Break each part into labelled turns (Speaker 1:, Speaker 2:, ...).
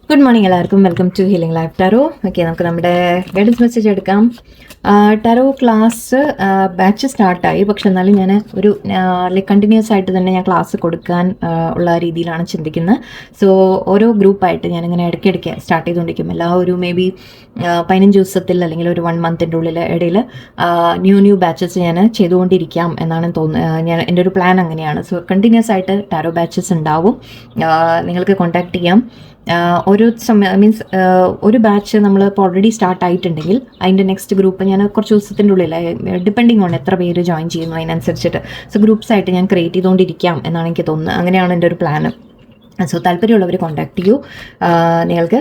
Speaker 1: Good morning എല്ലാവർക്കും. Welcome to healing life tarot. Okay, നമുക്ക് നമ്മുടെ ഗൈഡൻസ് മെസ്സേജ് എടുക്കാം. ടാരോ ക്ലാസ് ബാച്ച് സ്റ്റാർട്ടായി, പക്ഷെ എന്നാലും ഞാൻ ഒരു കണ്ടിന്യൂസ് ആയിട്ട് തന്നെ ഞാൻ ക്ലാസ് കൊടുക്കാൻ ഉള്ള രീതിയിലാണ് ചിന്തിക്കുന്നത്. സോ ഓരോ ഗ്രൂപ്പായിട്ട് ഞാനിങ്ങനെ ഇടയ്ക്കിടയ്ക്ക് സ്റ്റാർട്ട് ചെയ്തുകൊണ്ടിരിക്കും. എല്ലാ ഒരു മേ ബി 15 ദിവസത്തിൽ അല്ലെങ്കിൽ ഒരു 1 മന്തിൻ്റെ ഉള്ളിൽ ഇടയിൽ ന്യൂ ബാച്ചസ് ഞാൻ ചെയ്തുകൊണ്ടിരിക്കാം എന്നാണ് തോന്നുന്നത്. എൻ്റെ ഒരു പ്ലാൻ അങ്ങനെയാണ്. സോ കണ്ടിന്യൂസ് ആയിട്ട് ടാരോ ബാച്ചസ് ഉണ്ടാവും. നിങ്ങൾക്ക് കോൺടാക്ട് ചെയ്യാം. ഒരു സമയം മീൻസ് ഒരു ബാച്ച് നമ്മൾ ഇപ്പോൾ ഓൾറെഡി സ്റ്റാർട്ട് ആയിട്ടുണ്ടെങ്കിൽ അതിൻ്റെ നെക്സ്റ്റ് ഗ്രൂപ്പ് ഞാൻ കുറച്ച് ദിവസത്തിൻ്റെ ഉള്ളിൽ ഡിപ്പെൻഡിങ് ഓൺ എത്ര പേര് ജോയിൻ ചെയ്യുന്നു അതിനനുസരിച്ചിട്ട് ഗ്രൂപ്പ്സ് ആയിട്ട് ഞാൻ ക്രിയേറ്റ് ചെയ്തുകൊണ്ടിരിക്കാം എന്നാണ് എനിക്ക് തോന്നുന്നത്. അങ്ങനെയാണ് എൻ്റെ ഒരു പ്ലാൻ. സോ താല്പര്യമുള്ളവർ കോൺടാക്ട് ചെയ്യൂ. നിങ്ങൾക്ക്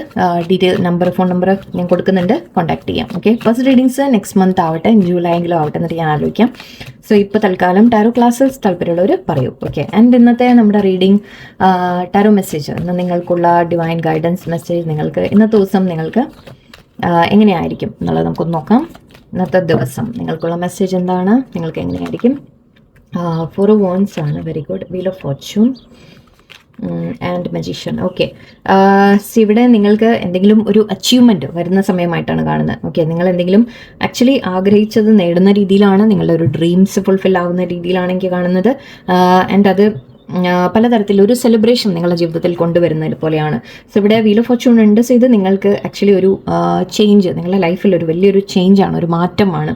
Speaker 1: ഫോൺ നമ്പർ ഞാൻ കൊടുക്കുന്നുണ്ട്, കോൺടാക്ട് ചെയ്യാം. Okay, first readings next month ആവട്ടെ, ജൂലൈ എങ്കിലും ആവട്ടെ എന്നിട്ട് ഞാൻ ആലോചിക്കാം. സോ ഇപ്പോൾ തൽക്കാലം ടാരോ ക്ലാസ്സസ് താല്പര്യമുള്ളവർ പറയൂ. ഓക്കെ, ആൻഡ് ഇന്നത്തെ നമ്മുടെ റീഡിങ് ടാരോ മെസ്സേജ്, ഇന്ന് നിങ്ങൾക്കുള്ള ഡിവൈൻ ഗൈഡൻസ് മെസ്സേജ് നിങ്ങൾക്ക് ഇന്നത്തെ ദിവസം നിങ്ങൾക്ക് എങ്ങനെയായിരിക്കും എന്നുള്ളത് നമുക്കൊന്ന് നോക്കാം. ഇന്നത്തെ ദിവസം നിങ്ങൾക്കുള്ള മെസ്സേജ് എന്താണ്, നിങ്ങൾക്ക് എങ്ങനെയായിരിക്കും? 4 wands ആണ്. Very good. Wheel of Fortune and magician. Okay, ഇവിടെ നിങ്ങൾക്ക് എന്തെങ്കിലും ഒരു അച്ചീവ്മെൻറ്റ് വരുന്ന സമയമായിട്ടാണ് കാണുന്നത്. ഓക്കെ, നിങ്ങൾ എന്തെങ്കിലും ആക്ച്വലി ആഗ്രഹിച്ചത് നേടുന്ന രീതിയിലാണ്, നിങ്ങളുടെ ഒരു ഡ്രീംസ് ഫുൾഫിൽ ആവുന്ന രീതിയിലാണ് എനിക്ക് കാണുന്നത്. ആൻഡ് അത് പലതരത്തിലൊരു സെലിബ്രേഷൻ നിങ്ങളുടെ ജീവിതത്തിൽ കൊണ്ടുവരുന്നത് പോലെയാണ്. സോ ഇവിടെ വീൽ ഓഫ് ഫോർച്യൂൺ ഉണ്ട്. സോ ഇത് നിങ്ങൾക്ക് ആക്ച്വലി ഒരു ചേഞ്ച്, നിങ്ങളുടെ ലൈഫിൽ ഒരു വലിയൊരു ചേഞ്ചാണ്, ഒരു മാറ്റമാണ്.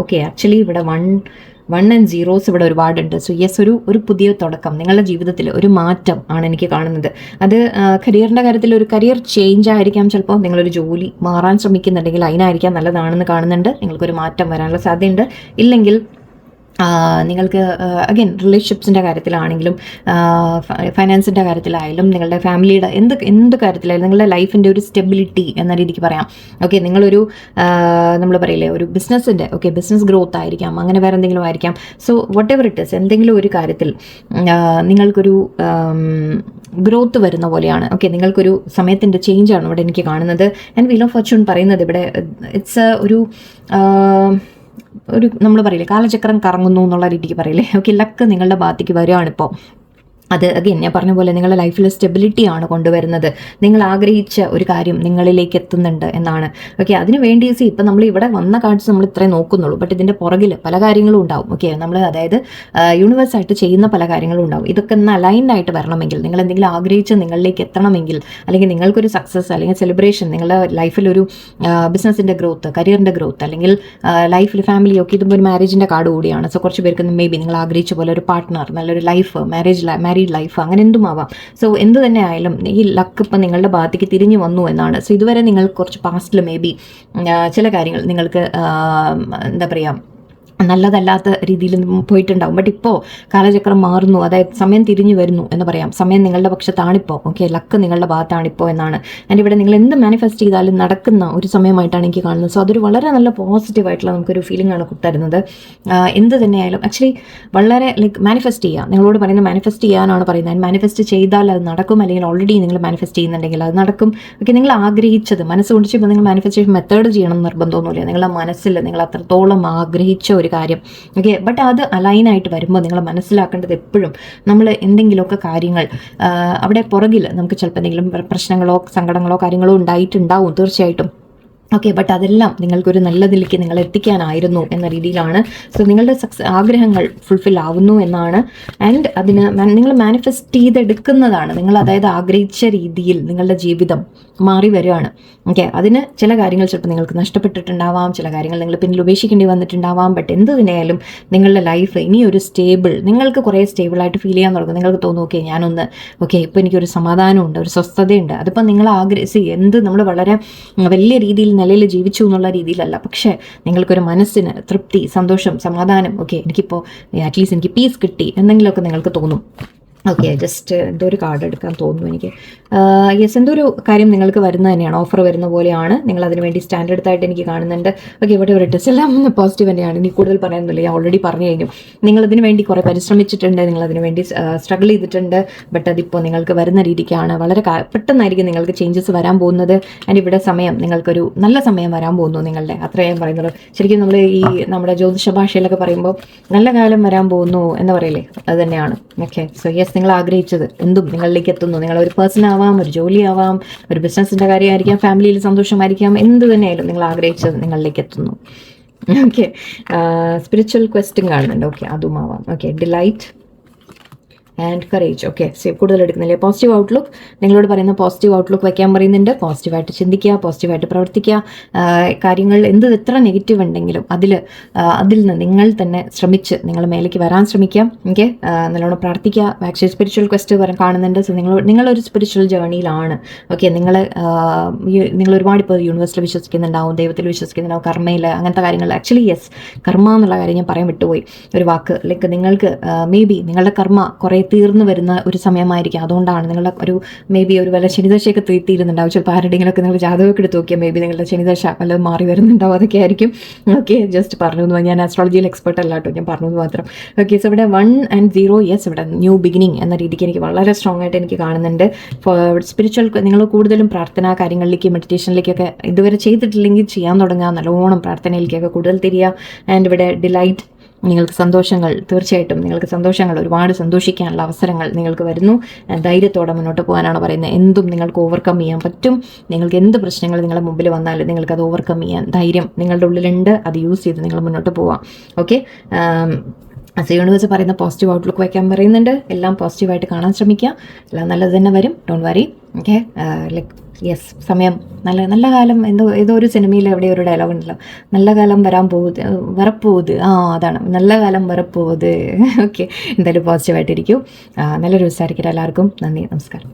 Speaker 1: ഓക്കെ, ആക്ച്വലി ഇവിടെ 1 and 0s ഇവിടെ ഒരുപാടുണ്ട്. സോ യെസ്, ഒരു പുതിയ തുടക്കം, നിങ്ങളുടെ ജീവിതത്തിൽ ഒരു മാറ്റം ആണ് എനിക്ക് കാണുന്നത്. അത് കരിയറിൻ്റെ കാര്യത്തിൽ ഒരു കരിയർ ചേഞ്ച് ആയിരിക്കാം. ചിലപ്പോൾ നിങ്ങളൊരു ജോലി മാറാൻ ശ്രമിക്കുന്നുണ്ടെങ്കിൽ അതിനായിരിക്കാം നല്ലതാണെന്ന് കാണുന്നുണ്ട്. നിങ്ങൾക്കൊരു മാറ്റം വരാനുള്ള സാധ്യതയുണ്ട്. ഇല്ലെങ്കിൽ നിങ്ങൾക്ക് അഗൈൻ റിലേഷൻഷിപ്സിൻ്റെ കാര്യത്തിലാണെങ്കിലും ഫൈനാൻസിൻ്റെ കാര്യത്തിലായാലും നിങ്ങളുടെ ഫാമിലിയുടെ എന്ത് കാര്യത്തിലായാലും നിങ്ങളുടെ ലൈഫിൻ്റെ ഒരു സ്റ്റെബിലിറ്റി എന്ന രീതിക്ക് പറയാം. ഓക്കെ, നിങ്ങളൊരു നമ്മൾ പറയില്ലേ ഒരു ബിസിനസ്സിൻ്റെ ബിസിനസ് ഗ്രോത്ത് ആയിരിക്കാം, അങ്ങനെ വേറെ എന്തെങ്കിലും ആയിരിക്കാം. So what ever it is, എന്തെങ്കിലും ഒരു കാര്യത്തിൽ നിങ്ങൾക്കൊരു ഗ്രോത്ത് വരുന്ന പോലെയാണ്. ഓക്കെ, നിങ്ങൾക്കൊരു സമയത്തിൻ്റെ ചേഞ്ചാണ് ഇവിടെ എനിക്ക് കാണുന്നത്. ആൻഡ് വീൽ ഓഫ് ഫോർച്യൂൺ പറയുന്നത് ഇവിടെ ഇറ്റ്സ് ഒരു നമ്മൾ പറയില്ലേ കാലചക്രം കറങ്ങുന്നു എന്നുള്ള രീതിക്ക് പറയില്ലേ. ഓക്കെ, ലക്ക് നിങ്ങളുടെ ഭാഗത്തേക്ക് വരികയാണിപ്പോൾ. അത് അഗൈൻ ഞാൻ പറഞ്ഞ പോലെ നിങ്ങളുടെ ലൈഫിൽ സ്റ്റെബിലിറ്റിയാണ് കൊണ്ടുവരുന്നത്. നിങ്ങൾ ആഗ്രഹിച്ച ഒരു കാര്യം നിങ്ങളിലേക്ക് എത്തുന്നുണ്ട് എന്നാണ്. ഓക്കെ, അതിന് വേണ്ടി ഇപ്പം നമ്മൾ ഇവിടെ വന്ന കാഴ്ച നമ്മൾ ഇത്രയും നോക്കുന്നുള്ളൂ. ബട്ട് ഇതിൻ്റെ പുറകിൽ പല കാര്യങ്ങളും ഉണ്ടാവും. ഓക്കെ, നമ്മൾ അതായത് യൂണിവേഴ്സായിട്ട് ചെയ്യുന്ന പല കാര്യങ്ങളും ഉണ്ടാവും. ഇതൊക്കെ ഒന്ന് അലൈൻഡായിട്ട് വരണമെങ്കിൽ, നിങ്ങൾ എന്തെങ്കിലും ആഗ്രഹിച്ച് നിങ്ങളിലേക്ക് എത്തണമെങ്കിൽ, അല്ലെങ്കിൽ നിങ്ങൾക്കൊരു സക്സസ് അല്ലെങ്കിൽ സെലിബ്രേഷൻ, നിങ്ങളുടെ ലൈഫിലൊരു ബിസിനസ്സിൻ്റെ ഗ്രോത്ത്, കരിയറിൻ്റെ ഗ്രോത്ത്, അല്ലെങ്കിൽ ലൈഫിൽ ഫാമിലി, ഒക്കെ ഇതിപ്പോൾ ഒരു മാരേജിൻ്റെ കാർഡ് കൂടിയാണ്. സോ കുറച്ച് പേർക്ക് മേ ബി നിങ്ങൾ ആഗ്രഹിച്ച പോലെ ഒരു പാർട്ട്ണർ, നല്ലൊരു ലൈഫ്, മാരീഡ് ലൈഫ്, അങ്ങനെ എന്തുമാവാം. സോ എന്ത് തന്നെ ആയാലും ഈ ലക്ക് ഇപ്പം നിങ്ങളുടെ ഭാഗത്തേക്ക് തിരിഞ്ഞു വന്നു എന്നാണ്. സോ ഇതുവരെ നിങ്ങൾ കുറച്ച് പാസ്റ്റിൽ മേ ബി ചില കാര്യങ്ങൾ നിങ്ങൾക്ക് എന്താ പറയുക നല്ലതല്ലാത്ത രീതിയിൽ പോയിട്ടുണ്ടാവും. ബട്ട് ഇപ്പോൾ കാലചക്രം മാറുന്നു, അതായത് സമയം തിരിഞ്ഞു വരുന്നു എന്ന് പറയാം. സമയം നിങ്ങളുടെ പക്ഷത്താണിപ്പോൾ. ഓക്കെ, ലക്ക് നിങ്ങളുടെ ഭാഗത്താണിപ്പോൾ എന്നാണ്. ആൻഡ് ഇവിടെ നിങ്ങൾ എന്ത് മാനിഫെസ്റ്റ് ചെയ്താലും നടക്കുന്ന ഒരു സമയമായിട്ടാണ് എനിക്ക് കാണുന്നത്. സോ അതൊരു വളരെ നല്ല പോസിറ്റീവായിട്ടുള്ള നമുക്കൊരു ഫീലിംഗ് ആണ് തരുന്നത്. എന്ത് തന്നെയായാലും ആക്ച്വലി വളരെ മാനിഫെസ്റ്റ് ചെയ്യുക, നിങ്ങളോട് പറയുന്നത് മാനിഫെസ്റ്റ് ചെയ്യാനാണ് പറയുന്നത്. ആൻഡ് മാനിഫെസ്റ്റ് ചെയ്താൽ അത് നടക്കും, അല്ലെങ്കിൽ ഓൾറെഡി നിങ്ങൾ മാനിഫെസ്റ്റ് ചെയ്യുന്നുണ്ടെങ്കിൽ അത് നടക്കും. ഓക്കെ, നിങ്ങൾ ആഗ്രഹിച്ചത് മനസ്സുകൊണ്ട് ചെയ്യുമ്പോൾ നിങ്ങൾ മാനിഫെസ്റ്റേഷൻ മെത്തേഡ് ചെയ്യണം നിർബന്ധമൊന്നുമില്ല. നിങ്ങളുടെ മനസ്സിൽ നിങ്ങൾ അത്രത്തോളം ആഗ്രഹിച്ച ഒരു കാര്യം. ഓക്കെ, ബട്ട് അത് അലൈനായിട്ട് വരുമ്പോൾ നിങ്ങൾ മനസ്സിലാക്കേണ്ടത് എപ്പോഴും നമ്മൾ എന്തെങ്കിലുമൊക്കെ കാര്യങ്ങൾ അവിടെ പുറകിൽ നമുക്ക് ചിലപ്പോൾ എന്തെങ്കിലും പ്രശ്നങ്ങളോ സങ്കടങ്ങളോ കാര്യങ്ങളോ ഉണ്ടായിട്ടുണ്ടാവും തീർച്ചയായിട്ടും. ഓക്കെ, ബട്ട് അതെല്ലാം നിങ്ങൾക്കൊരു നല്ലതിലേക്ക് നിങ്ങൾ എത്തിക്കാനായിരുന്നു എന്ന രീതിയിലാണ്. സോ നിങ്ങളുടെ ആഗ്രഹങ്ങൾ ഫുൾഫിൽ ആവുന്നു എന്നാണ്. ആൻഡ് അതിന് നിങ്ങൾ മാനിഫെസ്റ്റ് ചെയ്തെടുക്കുന്നതാണ്. നിങ്ങൾ അതായത് ആഗ്രഹിച്ച രീതിയിൽ നിങ്ങളുടെ ജീവിതം മാറി വരികയാണ്. ഓക്കെ, അതിന് ചില കാര്യങ്ങൾ ചിലപ്പോൾ നിങ്ങൾക്ക് നഷ്ടപ്പെട്ടിട്ടുണ്ടാവാം, ചില കാര്യങ്ങൾ നിങ്ങൾ പിന്നിൽ ഉപേക്ഷിക്കേണ്ടി വന്നിട്ടുണ്ടാവാം. ബട്ട് എന്ത് തന്നെയായാലും നിങ്ങളുടെ ലൈഫ് ഇനിയൊരു നിങ്ങൾക്ക് കുറേ സ്റ്റേബിളായിട്ട് ഫീൽ ചെയ്യാൻ തുടങ്ങും. നിങ്ങൾക്ക് തോന്നും ഓക്കെ ഇപ്പോൾ എനിക്കൊരു സമാധാനമുണ്ട്, ഒരു സ്വസ്ഥതയുണ്ട്. അതിപ്പോൾ നിങ്ങൾ എന്ത് നമ്മൾ വളരെ വലിയ രീതിയിൽ നിലയിൽ ജീവിച്ചു എന്നുള്ള രീതിയിലല്ല, പക്ഷേ നിങ്ങൾക്കൊരു മനസ്സിന് തൃപ്തി, സന്തോഷം, സമാധാനം, ഓക്കെ എനിക്കിപ്പോൾ അറ്റ്ലീസ്റ്റ് എനിക്ക് പീസ് കിട്ടി എന്തെങ്കിലുമൊക്കെ നിങ്ങൾക്ക് തോന്നും. ഓക്കെ, ജസ്റ്റ് എന്തോ ഒരു കാർഡ് എടുക്കാൻ തോന്നുന്നു എനിക്ക്. യെസ്, എന്തോ ഒരു കാര്യം നിങ്ങൾക്ക് വരുന്നത് തന്നെയാണ്, ഓഫർ വരുന്ന പോലെയാണ്. നിങ്ങൾ അതിന് വേണ്ടി സ്റ്റാൻഡേർഡ് ആയിട്ട് എനിക്ക് കാണുന്നുണ്ട്. ഓക്കെ, ഇവിടെ ഒരു ടെസ്റ്റ് എല്ലാം പോസിറ്റീവ് തന്നെയാണ്. ഇനി കൂടുതൽ പറയാനൊന്നുമില്ല, ഞാൻ ഓൾറെഡി പറഞ്ഞു കഴിഞ്ഞു. നിങ്ങളതിന് വേണ്ടി കുറേ പരിശ്രമിച്ചിട്ടുണ്ട്, നിങ്ങളതിന് വേണ്ടി സ്ട്രഗിൾ ചെയ്തിട്ടുണ്ട്. ബട്ട് അതിപ്പോൾ നിങ്ങൾക്ക് വരുന്ന രീതിക്കാണ്. വളരെ പെട്ടെന്നായിരിക്കും നിങ്ങൾക്ക് ചേഞ്ചസ് വരാൻ പോകുന്നത്. ആൻഡ് ഇവിടെ സമയം നിങ്ങൾക്കൊരു നല്ല സമയം വരാൻ പോകുന്നു നിങ്ങളുടെ, അത്രയും ഞാൻ പറയുന്നുള്ളൂ. ശരിക്കും നമ്മൾ ഈ നമ്മുടെ ജ്യോതിഷ ഭാഷയിലൊക്കെ പറയുമ്പോൾ നല്ല കാലം വരാൻ പോകുന്നു എന്ന് പറയില്ലേ, അത് തന്നെയാണ്. ഓക്കെ, സോ യെസ്, നിങ്ങൾ ആഗ്രഹിച്ചത് എന്തും നിങ്ങളിലേക്ക് എത്തുന്നു. നിങ്ങളൊരു പേഴ്സൺ ആവാം, ഒരു ജോലി ആവാം, ഒരു ബിസിനസ്സിൻ്റെ കാര്യമായിരിക്കാം, ഫാമിലിയിൽ സന്തോഷമായിരിക്കാം, എന്ത് തന്നെയായാലും നിങ്ങൾ ആഗ്രഹിച്ചത് നിങ്ങളിലേക്ക് എത്തുന്നു. ഓക്കെ, സ്പിരിച്വൽ ക്വസ്റ്റും കാണുന്നുണ്ട്. ഓക്കെ, അതും ആവാം. Okay, delight and courage. Okay, കൂടുതൽ എടുക്കുന്നില്ലേ? പോസിറ്റീവ് ഔട്ട്ലുക്ക്, നിങ്ങളോട് പറയുന്ന പോസിറ്റീവ് ഔട്ട്ലുക്ക് വയ്ക്കാൻ പറയുന്നുണ്ട്. പോസിറ്റീവായിട്ട് ചിന്തിക്കുക, പോസിറ്റീവായിട്ട് പ്രവർത്തിക്കുക. കാര്യങ്ങൾ എത്ര നെഗറ്റീവ് ഉണ്ടെങ്കിലും അതിൽ നിന്ന് നിങ്ങൾ തന്നെ ശ്രമിച്ച് നിങ്ങൾ മേലേക്ക് വരാൻ ശ്രമിക്കാം. ഓക്കെ, നല്ലോണം പ്രാർത്ഥിക്കുക. ആക്ച്വലി സ്പിരിച്വൽ ക്വസ്റ്റ് കാണുന്നുണ്ട്. സോ നിങ്ങളൊരു സ്പിരിച്വൽ ജേർണിയിലാണ്. ഓക്കെ, നിങ്ങൾ ഒരുപാട് ഇപ്പോൾ യൂണിവേഴ്സിൽ വിശ്വസിക്കുന്നുണ്ടാവും, ദൈവത്തിൽ വിശ്വസിക്കുന്നുണ്ടാവും, കർമ്മയിൽ, അങ്ങനത്തെ കാര്യങ്ങൾ. ആക്ച്വലി യെസ്, കർമ്മ എന്നുള്ള കാര്യം ഞാൻ പറയാൻ വിട്ടുപോയി, ഒരു വാക്ക്. ലൈക്ക് നിങ്ങൾക്ക് മേ ബി നിങ്ങളുടെ കർമ്മ കുറേ തീർന്നു വരുന്ന ഒരു സമയമായിരിക്കും. അതുകൊണ്ടാണ് നിങ്ങളുടെ മേ ബി ഒരു വല്ല ശനിദശയൊക്കെ തീരുന്നുണ്ടാവും. ചിലപ്പോൾ ആരുടെയെങ്കിലൊക്കെ നിങ്ങൾ ജാതകമൊക്കെ എടുത്ത് നോക്കിയാൽ മേ ബി നിങ്ങളുടെ ശനിദശ വല്ലതും മാറി വരുന്നുണ്ടാവും. അതൊക്കെ ആയിരിക്കും. ഓക്കെ, ജസ്റ്റ് പറഞ്ഞു. ഞാൻ ആസ്ട്രോളജിയിൽ എക്സ്പെർട്ട് അല്ല കേട്ടോ, ഞാൻ പറഞ്ഞത് മാത്രം. ഓക്കെ, സോ ഇവിടെ 1 and 0, യെസ്, ഇവിടെ ന്യൂ ബിഗിനിങ് എന്ന രീതിക്ക് എനിക്ക് വളരെ സ്ട്രോങ് ആയിട്ട് എനിക്ക് കാണുന്നുണ്ട്. സ്പിരിച്വൽ നിങ്ങൾ കൂടുതലും പ്രാർത്ഥനാ കാര്യങ്ങളിലേക്ക്, മെഡിറ്റേഷനിലേക്കൊക്കെ ഇതുവരെ ചെയ്തിട്ടില്ലെങ്കിൽ ചെയ്യാൻ തുടങ്ങുക. നല്ലോണം പ്രാർത്ഥനയിലേക്കൊക്കെ കൂടുതൽ തിരിയുക. ആൻഡ് ഇവിടെ ഡിലൈറ്റ്, നിങ്ങൾക്ക് സന്തോഷങ്ങൾ, തീർച്ചയായിട്ടും നിങ്ങൾക്ക് സന്തോഷങ്ങൾ, ഒരുപാട് സന്തോഷിക്കാനുള്ള അവസരങ്ങൾ നിങ്ങൾക്ക് വരുന്നു. ധൈര്യത്തോടെ മുന്നോട്ട് പോകാനാണ് പറയുന്നത്. എന്തും നിങ്ങൾക്ക് ഓവർകം ചെയ്യാൻ പറ്റും. നിങ്ങൾക്ക് എന്ത് പ്രശ്നങ്ങൾ നിങ്ങളുടെ മുമ്പിൽ വന്നാലും നിങ്ങൾക്കത് ഓവർകം ചെയ്യാൻ ധൈര്യം നിങ്ങളുടെ ഉള്ളിലുണ്ട്. അത് യൂസ് ചെയ്ത് നിങ്ങൾ മുന്നോട്ട് പോവാം. ഓക്കെ, യൂണിവേഴ്സ് പറയുന്ന പോസിറ്റീവ് ഔട്ട്ലുക്ക് വയ്ക്കാൻ പറയുന്നുണ്ട്. എല്ലാം പോസിറ്റീവായിട്ട് കാണാൻ ശ്രമിക്കുക. എല്ലാം നല്ലത് തന്നെ വരും. Don't worry. Okay, like yes, സമയം നല്ല കാലം, ഏതോ ഒരു സിനിമയിൽ എവിടെ ഒരു ഡയലോഗ് ഉണ്ടല്ലോ, നല്ല കാലം വരപ്പോത്. അതാണ്, നല്ല കാലം വരപ്പോത്. ഓക്കെ, എന്തായാലും പോസിറ്റീവായിട്ടിരിക്കും. നല്ലൊരു ദിവസമായിരിക്കും എല്ലാവർക്കും. നന്ദി, നമസ്കാരം.